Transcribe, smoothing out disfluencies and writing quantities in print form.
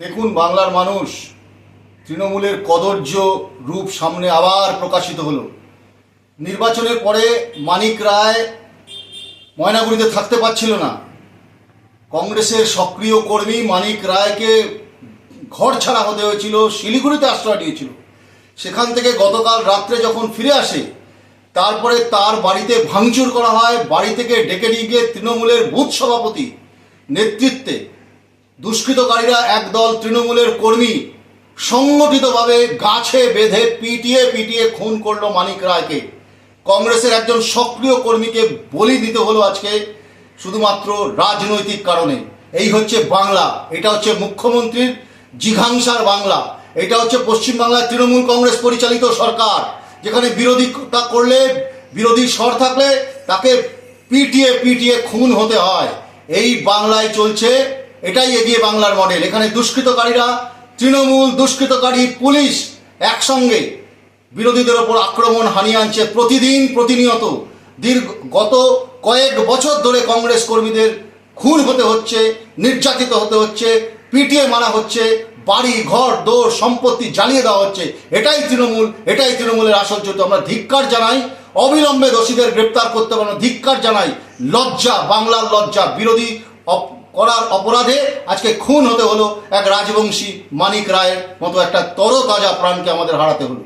দেখুন, বাংলার মানুষ তৃণমূলের কদর্য রূপ সামনে আবার প্রকাশিত হলো। নির্বাচনের পরে মানিক রায় ময়নাগুড়িতে থাকতে পারছিল না। কংগ্রেসের সক্রিয় কর্মী মানিক রায়কে ঘর ছাড়া হতে হয়েছিল, শিলিগুড়িতে আশ্রয় নিয়েছিল। সেখান থেকে গতকাল রাত্রে যখন ফিরে আসে, তারপরে তার বাড়িতে ভাঙচুর করা হয়। বাড়ি থেকে ডেকে নিয়ে গিয়ে তৃণমূলের বুথ সভাপতি নেতৃত্বে দুষ্কৃতকারীরা একদল তৃণমূলের কর্মী সংগঠিতভাবে গাছে বেঁধে পিটিয়ে পিটিয়ে খুন করলো মানিক রায়কে। কংগ্রেসের একজন সক্রিয় কর্মীকে বলি দিতে হলো আজকে শুধুমাত্র রাজনৈতিক কারণে। এই হচ্ছে বাংলা, এটা হচ্ছে মুখ্যমন্ত্রীর জিঘাংসার বাংলা, এটা হচ্ছে পশ্চিমবাংলার তৃণমূল কংগ্রেস পরিচালিত সরকার, যেখানে বিরোধিতা করলে, বিরোধী স্বর থাকলে তাকে পিটিয়ে পিটিয়ে খুন হতে হয়। এই বাংলায় চলছে, এটাই এগিয়ে বাংলার মডেল। এখানে দুষ্কৃতকারীরা, তৃণমূল, দুষ্কৃতকারী, পুলিশ একসঙ্গে বিরোধীদের ওপর আক্রমণ হানিয়ে আনছে প্রতিদিন, প্রতিনিয়ত। গত কয়েক বছর ধরে কংগ্রেস কর্মীদের খুন হতে হচ্ছে, নির্যাতিত হতে হচ্ছে, পিটিয়ে মারা হচ্ছে, বাড়ি ঘর দোর সম্পত্তি জ্বালিয়ে দেওয়া হচ্ছে। এটাই তৃণমূল, এটাই তৃণমূলের আসল চরিত্র। আমরা ধিক্কার জানাই, অবিলম্বে দোষীদের গ্রেপ্তার করতে পারবো। ধিক্কার জানাই, লজ্জা, বাংলার লজ্জা। বিরোধী করার অপরাধে আজকে খুন হতে হলো এক রাজবংশী মানিক রায়ের মতো একটা তরতাজা প্রাণকে আমাদের হারাতে হলো।